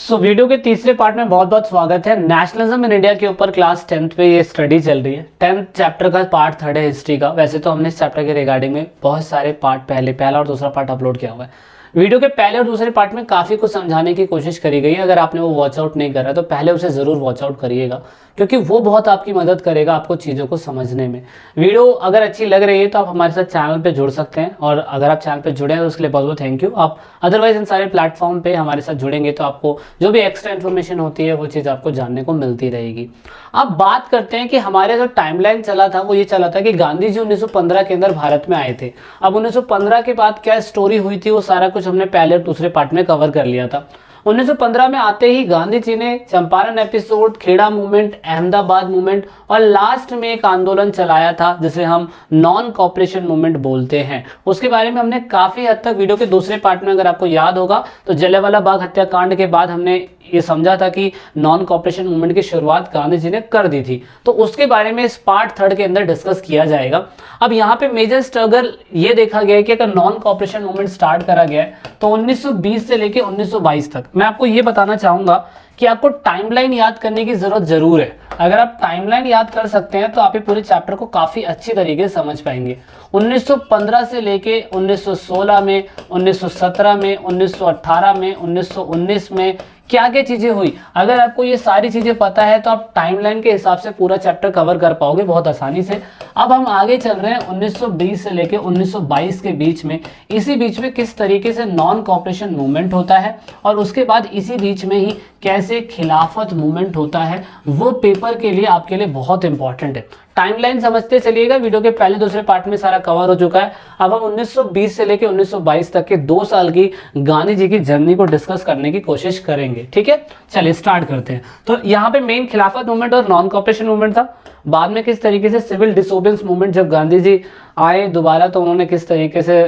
Video के तीसरे part में बहुत बहुत स्वागत है। नेशनलिज्म इन इंडिया के ऊपर क्लास 10th पे ये स्टडी चल रही है। 10th चैप्टर का पार्ट 3 है हिस्ट्री का। वैसे तो हमने इस चैप्टर के रिगार्डिंग में बहुत सारे पार्ट पहला और दूसरा पार्ट अपलोड किया हुआ है। वीडियो के पहले और दूसरे पार्ट में काफ़ी कुछ समझाने की कोशिश करी गई है। अगर आपने वो वॉच आउट नहीं करा तो पहले उसे ज़रूर वॉच आउट करिएगा, क्योंकि वो बहुत आपकी मदद करेगा आपको चीज़ों को समझने में। वीडियो अगर अच्छी लग रही है तो आप हमारे साथ चैनल पे जुड़ सकते हैं, और अगर आप चैनल पे जुड़े हैं तो उसके लिए बहुत बहुत थैंक यू। आप अदरवाइज इन सारे प्लेटफॉर्म पे हमारे साथ जुड़ेंगे तो आपको जो भी एक्स्ट्रा इन्फॉर्मेशन होती है वो चीज़ आपको जानने को मिलती रहेगी। अब बात करते हैं कि हमारे जो टाइमलाइन चला था वो ये चला था कि गांधी जी 1915 के अंदर भारत में आए थे। अब 1915 के बाद क्या स्टोरी हुई थी वो सारा कुछ हमने पहले और दूसरे पार्ट में कवर कर लिया था। 1915 में आते ही गांधी जी ने Champaran episode, Kheda movement, Ahmedabad movement और लास्ट में एक आंदोलन चलाया था जिसे हम नॉन कॉपरेशन मूवमेंट बोलते हैं। उसके बारे में हमने काफी हद तक वीडियो के दूसरे पार्ट में, अगर आपको याद होगा तो जलियांवाला बाग हत्याकांड के बाद हमने ये समझा था कि नॉन कॉपरेशन मूवमेंट की शुरुआत गांधी जी ने कर दी थी। तो उसके बारे में इस पार्ट 3 के अंदर डिस्कस किया जाएगा। अब यहाँ पे मेजर स्ट्रगल ये देखा गया है कि अगर नॉन कॉपरेशन मूवमेंट स्टार्ट करा गया है तो 1920 से लेके 1922 तक। मैं आपको ये बताना चाहूंगा कि आपको टाइमलाइन याद करने की जरूरत जरूर है। अगर आप टाइमलाइन याद कर सकते हैं तो आप ये पूरे चैप्टर को काफी अच्छी तरीके से समझ पाएंगे। 1915 से लेके 1916 में, 1917 में, 1918 में, 1919 में क्या क्या चीजें हुई, अगर आपको ये सारी चीजें पता है तो आप टाइमलाइन के हिसाब से पूरा चैप्टर कवर कर पाओगे बहुत आसानी से। अब हम आगे चल रहे हैं 1920 से लेके 1922 के बीच में। इसी बीच में किस तरीके से नॉन कॉपरेशन मूवमेंट होता है और उसके बाद इसी बीच में ही कैसे खिलाफत मूवमेंट होता है, वो पेपर के लिए आपके लिए बहुत इंपॉर्टेंट है। टाइमलाइन समझते चलिएगा। वीडियो के पहले दूसरे पार्ट में सारा कवर हो चुका है। अब हम 1920 से लेके 1922 तक के 2 साल की गांधी जी की जर्नी को डिस्कस करने की कोशिश करेंगे। ठीक है, चलिए स्टार्ट करते हैं। तो यहाँ पे मेन खिलाफत मूवमेंट और नॉन कॉपरेशन मूवमेंट था। बाद में किस तरीके से सिविल डिसोबेंस मूवमेंट, जब गांधी जी आए दोबारा तो उन्होंने किस तरीके से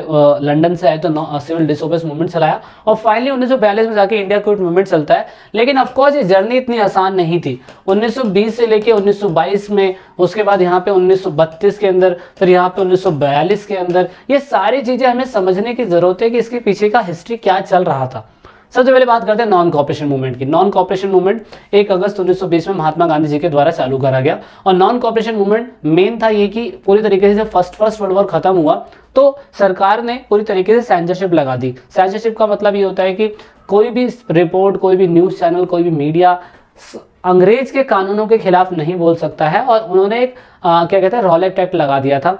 लंदन से आए तो सिविल डिसोबेंस मूवमेंट चलाया, और फाइनली 1942 में जाके इंडिया क्विट मूवमेंट चलता है। लेकिन ऑफ कोर्स ये जर्नी इतनी आसान नहीं थी। 1920 से लेके 1922 में, उसके बाद यहाँ पे 1932 के अंदर, फिर यहाँ पे 1942 के अंदर, ये सारी चीजें हमें समझने की जरूरत है कि इसके पीछे का हिस्ट्री क्या चल रहा था। सबसे पहले बात करते हैं नॉन कॉपरेशन मूवमेंट की। नॉन कॉपरेशन मूवमेंट 1 अगस्त 1920 में महात्मा गांधी जी के द्वारा चालू करा गया। और नॉन कॉपरेशन मूवमेंट मेन था ये कि पूरी तरीके से जब फर्स्ट वर्ल्ड वॉर खत्म हुआ तो सरकार ने पूरी तरीके से सेंसरशिप लगा दी। सेंसरशिप का मतलब ये होता है कि कोई भी रिपोर्ट, कोई भी न्यूज चैनल, कोई भी मीडिया अंग्रेज के कानूनों के खिलाफ नहीं बोल सकता है। और उन्होंने एक क्या कहते हैं रॉलेट एक्ट लगा दिया था,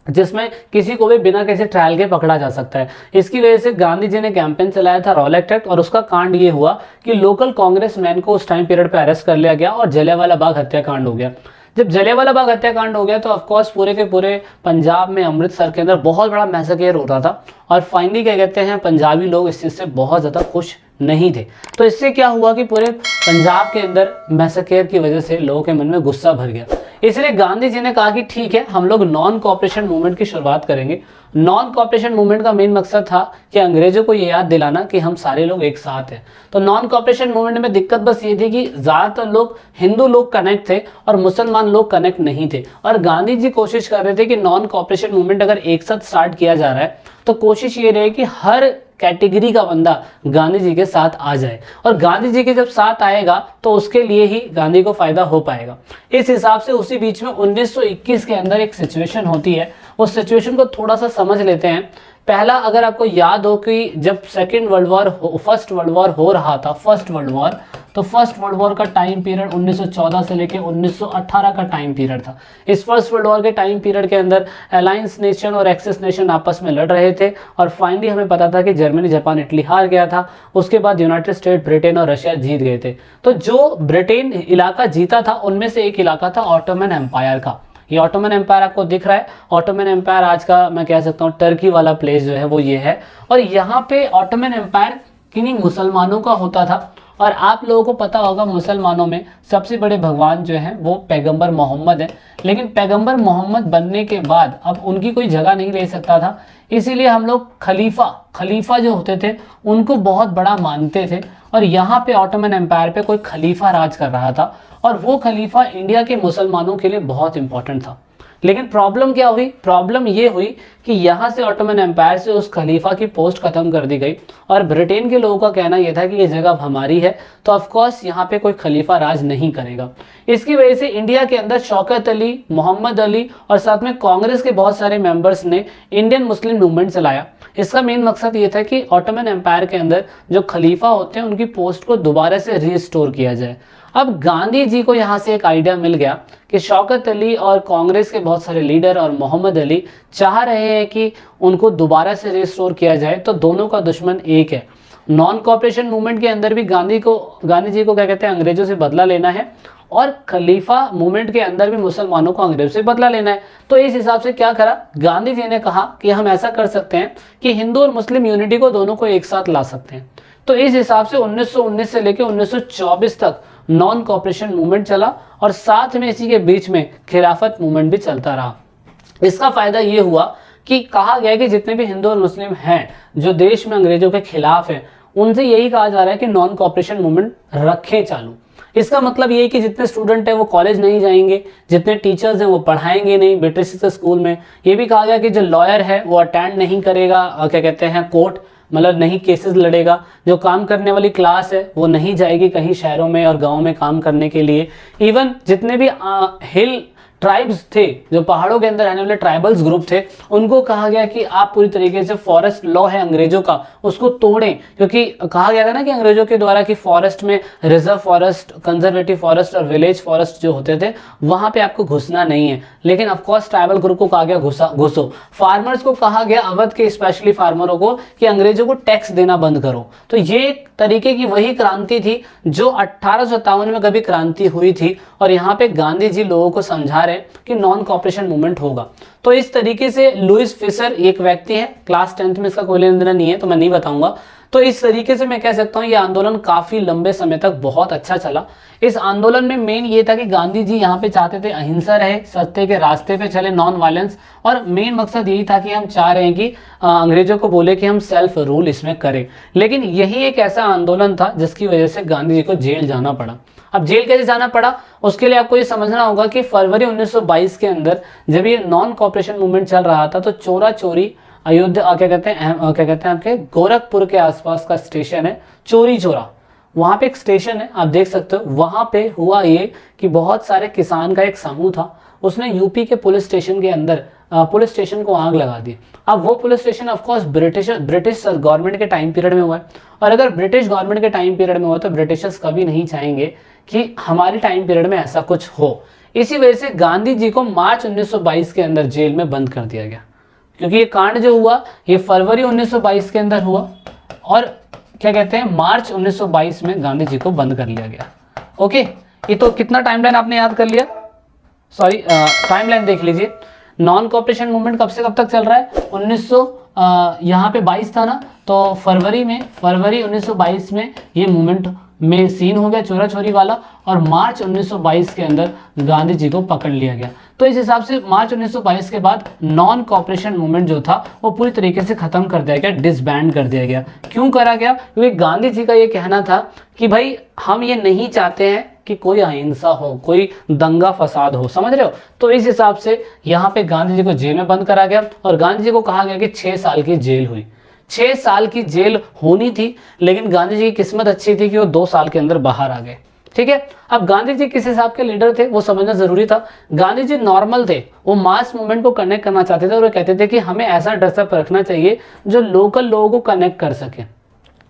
जिसमें किसी को भी बिना किसी ट्रायल के पकड़ा जा सकता है। इसकी वजह से गांधी जी ने कैंपेन चलाया था रॉलेट एक्ट, और उसका कांड ये हुआ कि लोकल कांग्रेसमैन को उस टाइम पीरियड पे अरेस्ट कर लिया गया और जलियांवाला बाग हत्याकांड हो गया। जब जलियांवाला बाग हत्याकांड हो गया तो ऑफकोर्स पूरे के पूरे पंजाब में, अमृतसर के अंदर बहुत बड़ा मैसेकेयर हो रहा था। और फाइनली क्या कहते हैं, पंजाबी लोग इस चीज़ से बहुत ज़्यादा खुश नहीं थे। तो इससे क्या हुआ कि पूरे पंजाब के अंदर मैसेकेयर की वजह से लोगों के मन में गुस्सा भर गया। इसलिए गांधी जी ने कहा कि ठीक है, हम लोग नॉन कॉपरेशन मूवमेंट की शुरुआत करेंगे। नॉन कॉपरेशन मूवमेंट का मेन मकसद था कि अंग्रेजों को ये याद दिलाना कि हम सारे लोग एक साथ हैं। तो नॉन कॉपरेशन मूवमेंट में दिक्कत बस ये थी कि ज्यादातर लोग हिंदू लोग कनेक्ट थे और मुसलमान लोग कनेक्ट नहीं थे। और गांधी जी कोशिश कर रहे थे कि नॉन कॉपरेशन मूवमेंट अगर एक साथ स्टार्ट किया जा रहा है तो कोशिश ये रहे कि हर कैटेगरी का बंदा गांधी जी के साथ आ जाए, और गांधी जी के जब साथ आएगा तो उसके लिए ही गांधी को फायदा हो पाएगा। इस हिसाब से उसी बीच में 1921 के अंदर एक सिचुएशन होती है। उस सिचुएशन को थोड़ा सा समझ लेते हैं। पहला, अगर आपको याद हो कि जब फर्स्ट वर्ल्ड वॉर हो रहा था, फर्स्ट वर्ल्ड वॉर का टाइम पीरियड 1914 से लेके 1918 का टाइम पीरियड था। इस फर्स्ट वर्ल्ड वॉर के टाइम पीरियड के अंदर अलायंस नेशन और एक्सेस नेशन आपस में लड़ रहे थे, और फाइनली हमें पता था कि जर्मनी, जापान, इटली हार गया था। उसके बाद यूनाइटेड स्टेट, ब्रिटेन और रशिया जीत गए थे। तो जो ब्रिटेन इलाका जीता था उनमें से एक इलाका था ऑटोमन एम्पायर का। ये ऑटोमन एम्पायर आपको दिख रहा है। ऑटोमन एम्पायर आज का मैं कह सकता हूँ टर्की वाला प्लेस जो है वो ये है। और यहाँ पे ऑटोमन एम्पायर किन्हीं मुसलमानों का होता था। और आप लोगों को पता होगा मुसलमानों में सबसे बड़े भगवान जो हैं वो पैगंबर मोहम्मद हैं। लेकिन पैगंबर मोहम्मद बनने के बाद अब उनकी कोई जगह नहीं ले सकता था, इसीलिए हम लोग खलीफा जो होते थे उनको बहुत बड़ा मानते थे। और यहाँ पे ऑटोमन एम्पायर पे कोई खलीफा राज कर रहा था, और वो खलीफा इंडिया के मुसलमानों के लिए बहुत इंपॉर्टेंट था। लेकिन प्रॉब्लम क्या हुई, प्रॉब्लम ये हुई कि यहाँ से ऑटोमन एम्पायर से उस खलीफा की पोस्ट खत्म कर दी गई और ब्रिटेन के लोगों का कहना यह था कि ये जगह अब हमारी है, तो ऑफकोर्स यहाँ पे कोई खलीफा राज नहीं करेगा। इसकी वजह से इंडिया के अंदर शौकत अली, मोहम्मद अली और साथ में कांग्रेस के बहुत सारे मेंबर्स ने इंडियन मुस्लिम मूवमेंट चलाया। इसका मेन मकसद ये था कि ऑटोमन एम्पायर के अंदर जो खलीफा होते हैं उनकी पोस्ट को दोबारा से रिस्टोर किया जाए। अब गांधी जी को यहाँ से एक आइडिया मिल गया कि शौकत अली और कांग्रेस के बहुत सारे लीडर और मोहम्मद अली चाह रहे हैं कि उनको दोबारा से रिस्टोर किया जाए, तो दोनों का दुश्मन एक है। नॉन कॉपरेशन मूवमेंट के अंदर भी गांधी जी को क्या कहते हैं, अंग्रेजों से बदला लेना है, और खलीफा मूवमेंट के अंदर भी मुसलमानों को अंग्रेजों से बदला लेना है। तो इस हिसाब से क्या करा, गांधी जी ने कहा कि हम ऐसा कर सकते हैं कि हिंदू और मुस्लिम यूनिटी को दोनों को एक साथ ला सकते हैं। तो इस हिसाब से 1919 से लेकर 1924 तक नॉन कॉपरेशन मूवमेंट चला और साथ में इसी के बीच में खिलाफत मूवमेंट भी चलता रहा। इसका फायदा ये हुआ कि कहा गया कि जितने भी हिंदू और मुस्लिम हैं जो देश में अंग्रेजों के खिलाफ हैं, उनसे यही कहा जा रहा है कि नॉन कॉपरेशन मूवमेंट रखें चालू। इसका मतलब ये है कि जितने स्टूडेंट हैं वो कॉलेज नहीं जाएंगे, जितने टीचर्स हैं वो पढ़ाएंगे नहीं ब्रिटिश स्कूल में। ये भी कहा गया कि जो लॉयर है वो अटेंड नहीं करेगा, क्या कहते हैं, कोर्ट, मतलब नहीं केसेस लड़ेगा। जो काम करने वाली क्लास है वो नहीं जाएगी कहीं शहरों में और गाँव में काम करने के लिए। इवन जितने भी हिल ट्राइब्स थे, जो पहाड़ों के अंदर रहने वाले ट्राइबल्स ग्रुप थे, उनको कहा गया कि आप पूरी तरीके से फॉरेस्ट लॉ है अंग्रेजों का उसको तोड़ें, क्योंकि कहा गया था ना कि अंग्रेजों के द्वारा कि फॉरेस्ट में रिजर्व फॉरेस्ट, कंजर्वेटिव फॉरेस्ट और विलेज फॉरेस्ट जो होते थे वहां पे आपको घुसना नहीं है। लेकिन ऑफकोर्स ट्राइबल ग्रुप को कहा गया घुसो। फार्मर्स को कहा गया, अवध के स्पेशली फार्मरों को, कि अंग्रेजों को टैक्स देना बंद करो। तो ये एक तरीके की वही क्रांति थी जो 1857 में कभी क्रांति हुई थी, और यहाँ पे गांधी जी लोगों को समझा रहे कि नॉन कॉपरेशन मूवमेंट होगा। तो इस तरीके से लुइस फिशर एक व्यक्ति है, क्लास 10th में इसका कोई लेना देना नहीं है तो मैं नहीं बताऊंगा। तो इस तरीके से मैं कह सकता हूँ ये आंदोलन काफी लंबे समय तक बहुत अच्छा चला। इस आंदोलन में मेन ये था कि गांधी जी यहाँ पे चाहते थे अहिंसा रहे, सत्य के रास्ते पे चले, नॉन वायलेंस, और मेन मकसद यही था कि हम चाह रहे हैं कि अंग्रेजों को बोले कि हम सेल्फ रूल इसमें करें। लेकिन यही एक ऐसा आंदोलन था जिसकी वजह से गांधी जी को जेल जाना पड़ा। अब जेल कैसे जाना पड़ा, उसके लिए आपको ये समझना होगा कि फरवरी 1922 के अंदर जब ये नॉन कॉपरेशन मूवमेंट चल रहा था तो चोरा चोरी अयोध्या, क्या कहते हैं आपके गोरखपुर के आसपास का स्टेशन है चोरी चोरा, वहां पे एक स्टेशन है आप देख सकते हो। वहां पे हुआ ये कि बहुत सारे किसान का एक समूह था, उसने यूपी के पुलिस स्टेशन के अंदर पुलिस स्टेशन को आग लगा दी। अब वो police station of course British government के टाइम पीरियड में हुआ है, और अगर ब्रिटिश गवर्नमेंट के टाइम पीरियड में हुआ तो ब्रिटिशर्स कभी नहीं चाहेंगे कि हमारे टाइम पीरियड में ऐसा कुछ हो। इसी वजह से गांधी जी को मार्च 1922 के अंदर जेल में बंद कर दिया गया, क्योंकि ये कांड जो हुआ ये फरवरी 1922 के अंदर हुआ, और क्या कहते हैं मार्च 1922 में गांधी जी को बंद कर लिया गया। ओके, ये तो कितना टाइमलाइन आपने याद कर लिया, सॉरी टाइमलाइन देख लीजिए। नॉन कॉपरेशन मूवमेंट कब से कब तक चल रहा है, 1900 यहाँ पे 22 था ना, तो फरवरी 1922 में ये मूवमेंट में सीन हो गया चोरा चोरी वाला, और मार्च 1922 के अंदर गांधी जी को पकड़ लिया गया। तो इस हिसाब से मार्च 1922 के बाद नॉन कॉपरेशन मूवमेंट जो था वो पूरी तरीके से खत्म कर दिया गया, डिसबैंड कर दिया गया। क्यों करा गया, क्योंकि गांधी जी का ये कहना था कि भाई हम ये नहीं चाहते हैं कि कोई अहिंसा हो, कोई दंगा फसाद हो, समझ रहे हो। तो इस हिसाब से यहाँ पे गांधी जी को जेल में बंद करा गया, और गांधी जी को कहा गया कि 6 साल की जेल हुई। 6 साल की जेल होनी थी, लेकिन गांधी जी की किस्मत अच्छी थी कि वो 2 साल के अंदर बाहर आ गए। ठीक है, अब गांधी जी किस हिसाब के लीडर थे वो समझना जरूरी था। गांधी जी नॉर्मल थे, वो मास मूवमेंट को कनेक्ट करना चाहते थे, और वो कहते थे कि हमें ऐसा ड्रेसअप रखना चाहिए जो लोकल लोगों को कनेक्ट कर सके,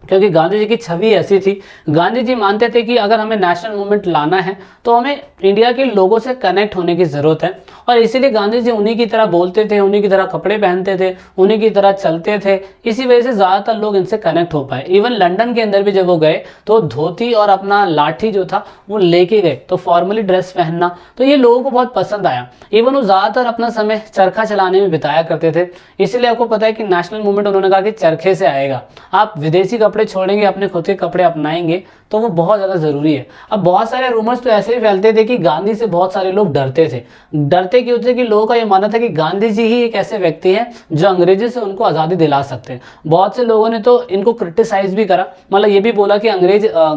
क्योंकि गांधी जी की छवि ऐसी थी। गांधी जी मानते थे कि अगर हमें नेशनल मूवमेंट लाना है तो हमें इंडिया के लोगों से कनेक्ट होने की जरूरत है, और इसीलिए गांधी जी उन्हीं की तरह बोलते थे, उन्हीं की तरह कपड़े पहनते थे, उन्हीं की तरह चलते थे। इसी वजह से ज्यादातर लोग इनसे कनेक्ट हो पाए। इवन लंदन के अंदर भी जब वो गए तो धोती और अपना लाठी जो था वो लेके गए, तो फॉर्मली ड्रेस पहनना, तो ये लोगों को बहुत पसंद आया। इवन वो ज्यादातर अपना समय चरखा चलाने में बिताया करते थे। इसीलिए आपको पता है कि नेशनल मूवमेंट उन्होंने कहा कि चरखे से आएगा, आप विदेशी कपड़े छोड़ेंगे, अपने खुद के कपड़े अपनाएंगे तो वो बहुत ज़्यादा ज़रूरी है। अब बहुत सारे रूमर्स तो ऐसे ही फैलते थे कि गांधी से बहुत सारे लोग डरते थे। डरते क्यों थे कि लोगों का ये मानना था कि गांधी जी ही एक ऐसे व्यक्ति हैं जो अंग्रेजों से उनको आज़ादी दिला सकते हैं। बहुत से लोगों ने तो इनको क्रिटिसाइज भी करा, मतलब ये भी बोला कि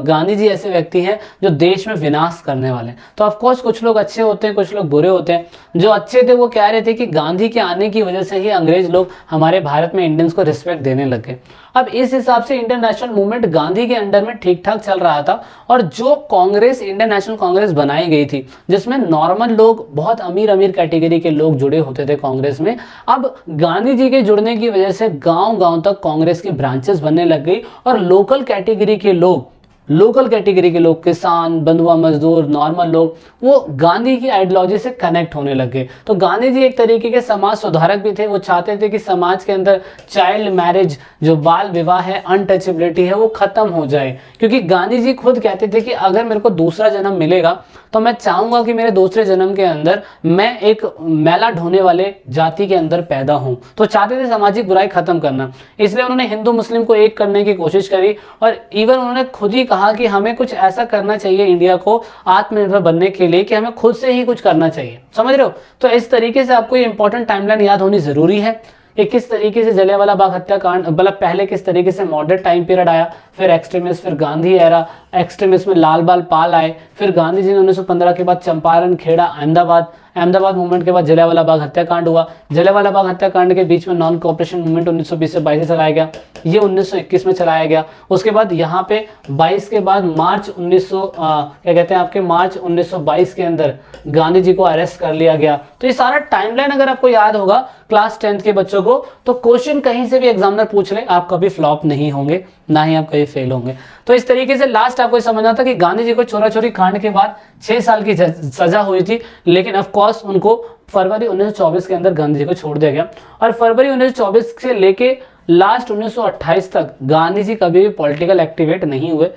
गांधी जी ऐसे व्यक्ति हैं जो देश में विनाश करने वाले हैं। तो ऑफकोर्स कुछ लोग अच्छे होते हैं, कुछ लोग बुरे होते हैं। जो अच्छे थे वो कह रहे थे कि गांधी के आने की वजह से ही अंग्रेज लोग हमारे भारत में इंडियंस को रिस्पेक्ट देने लगे। अब इस हिसाब से इंडियन नेशनल मूवमेंट गांधी के अंडर में ठीक ठाक चल रहा था। और जो कांग्रेस, इंडियन नेशनल कांग्रेस बनाई गई थी, जिसमें नॉर्मल लोग, बहुत अमीर अमीर कैटेगरी के लोग जुड़े होते थे कांग्रेस में, अब गांधी जी के जुड़ने की वजह से गांव गांव तक कांग्रेस की ब्रांचेस बनने लग गई और लोकल कैटेगरी के लोग, किसान, बंधुआ मजदूर, नॉर्मल लोग, वो गांधी की आइडियोलॉजी से कनेक्ट होने लगे। तो गांधी जी एक तरीके के समाज सुधारक भी थे। वो चाहते थे कि समाज के अंदर चाइल्ड मैरिज, जो बाल विवाह है, अनटचेबिलिटी है, वो खत्म हो जाए। क्योंकि गांधी जी खुद कहते थे कि अगर मेरे को दूसरा जन्म मिलेगा तो मैं चाहूंगा कि मेरे दूसरे जन्म के अंदर मैं एक मैला ढोने वाले जाति के अंदर पैदा हूं। तो चाहते थे सामाजिक बुराई खत्म करना, इसलिए उन्होंने हिंदू मुस्लिम को एक करने की कोशिश करी। और इवन उन्होंने खुद ही कहा कि हमें कुछ ऐसा करना चाहिए इंडिया को आत्मनिर्भर बनने के लिए कि हमें खुद से ही कुछ करना चाहिए। समझ रहे हो? तो इस तरीके से आपको ये इंपॉर्टेंट टाइमलाइन याद होनी जरूरी है कि किस तरीके से जलियांवाला बाग हत्याकांड, मतलब पहले किस तरीके से मॉडरेट टाइम पीरियड आया, फिर एक्सट्रीमिस्ट, फिर गांधी एरा, एक्सट्रीमिस्ट में लाल बाल पाल आए, फिर गांधी जी ने 1915 के बाद चंपारण, खेड़ा, अहमदाबाद मूवमेंट के बाद जलियांवाला बाग हत्याकांड हुआ। जलियांवाला बाग हत्याकांड के बीच में नॉन कोऑपरेशन मूवमेंट 1920 से 22 चलाया गया, ये 1921 में चलाया गया। उसके बाद यहाँ पे 22 के बाद मार्च 1922 के अंदर गांधी जी को अरेस्ट कर लिया गया। तो ये सारा टाइमलाइन अगर आपको याद होगा क्लास 10th के बच्चों को, तो क्वेश्चन कहीं से भी एग्जामिनर पूछ ले, आप कभी फ्लॉप नहीं होंगे, ना ही आप कभी फेल होंगे। तो इस तरीके से लास्ट आपको समझना था कि गांधी जी को चोरा चोरी कांड के बाद 6 साल की सजा हुई थी, लेकिन ऑफ कोर्स उनको फरवरी 1924 के अंदर गांधी जी को छोड़ दिया गया। और फरवरी 1924 से लेके लास्ट 1928 तक गांधी जी कभी भी पॉलिटिकल एक्टिव नहीं हुए।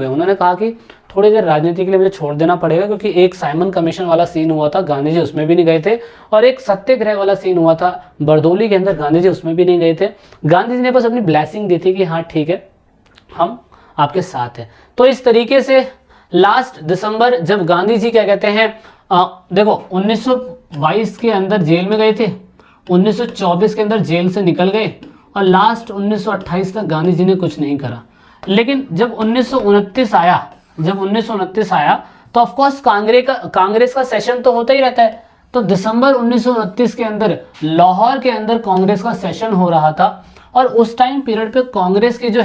उन्होंने कहा कि थोड़ी देर राजनीति के लिए मुझे छोड़ देना पड़ेगा, क्योंकि एक साइमन कमीशन वाला सीन हुआ था, गांधी जी उसमें भी नहीं गए थे। और एक सत्याग्रह वाला सीन हुआ था बरदौली के अंदर, गांधी जी उसमें भी नहीं गए थे। गांधी जी ने बस अपनी ब्लेसिंग दी थी कि हाँ ठीक है, हम आपके साथ हैं। तो इस तरीके से लास्ट दिसंबर जब गांधी जी क्या कहते हैं, देखो 1922 के अंदर जेल में गए थे, 1924 के अंदर जेल से निकल गए, और लास्ट 1928 तक गांधी जी ने कुछ नहीं करा। लेकिन जब 1929 आया तो ऑफकोर्स कांग्रेस का सेशन तो होता ही रहता है। तो दिसंबर 1929 के अंदर लाहौर के अंदर कांग्रेस का सेशन हो रहा था। और उस टाइम पीरियड पे कांग्रेस के जो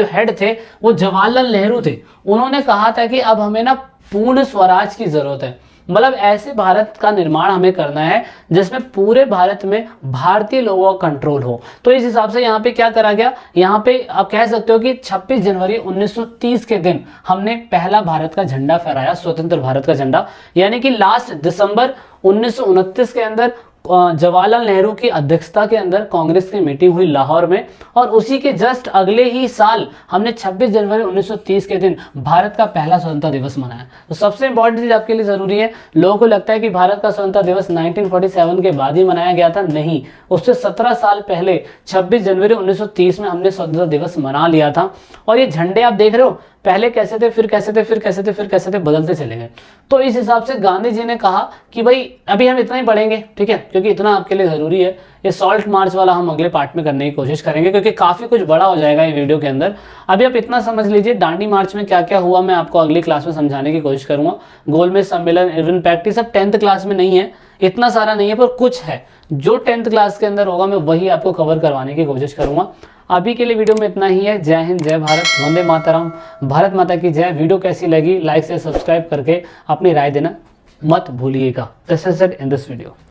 हेड थे वो जवाहरलाल नेहरू थे। उन्होंने कहा था कि अब हमें ना पूर्ण स्वराज की जरूरत है, मतलब ऐसे भारत का निर्माण हमें करना है जिसमें पूरे भारत में भारतीय लोगों का कंट्रोल हो। तो इस हिसाब से यहाँ पे क्या करा गया, यहाँ पे आप कह सकते हो कि 26 जनवरी 1930 के दिन हमने पहला भारत का झंडा फहराया, स्वतंत्र भारत का झंडा। यानी कि लास्ट दिसंबर 1929 के अंदर जवाहरलाल नेहरू की अध्यक्षता के अंदर कांग्रेस की मीटिंग हुई लाहौर में, और उसी के जस्ट अगले ही साल हमने 26 जनवरी 1930 के दिन भारत का पहला स्वतंत्रता दिवस मनाया। तो सबसे इंपॉर्टेंट चीज आपके लिए जरूरी है, लोगों को लगता है कि भारत का स्वतंत्रता दिवस 1947 के बाद ही मनाया गया था, नहीं, उससे 17 साल पहले 26 जनवरी 1930 में हमने स्वतंत्रता दिवस मना लिया था। और ये झंडे आप देख रहे हो, पहले कैसे थे, फिर कैसे थे, फिर कैसे थे, फिर कैसे थे, बदलते चले गए। तो इस हिसाब से गांधी जी ने कहा कि भाई अभी हम इतना ही पढ़ेंगे, ठीक है, क्योंकि इतना आपके लिए जरूरी है। ये सॉल्ट मार्च वाला हम अगले पार्ट में करने की कोशिश करेंगे, क्योंकि काफी कुछ बड़ा हो जाएगा ये वीडियो के अंदर। अभी आप इतना समझ लीजिए दांडी मार्च में क्या क्या हुआ, मैं आपको अगली क्लास में समझाने की कोशिश करूंगा। गोलमेज सम्मेलन, इरविन पैक्ट, सब 10th क्लास में नहीं है, इतना सारा नहीं है, पर कुछ है जो 10th क्लास के अंदर होगा, मैं वही आपको कवर करवाने की कोशिश करूंगा। अभी के लिए वीडियो में इतना ही है। जय हिंद, जय भारत, वंदे मातरम, भारत माता की जय। वीडियो कैसी लगी लाइक से सब्सक्राइब करके अपनी राय देना मत भूलिएगा। This is it in this video.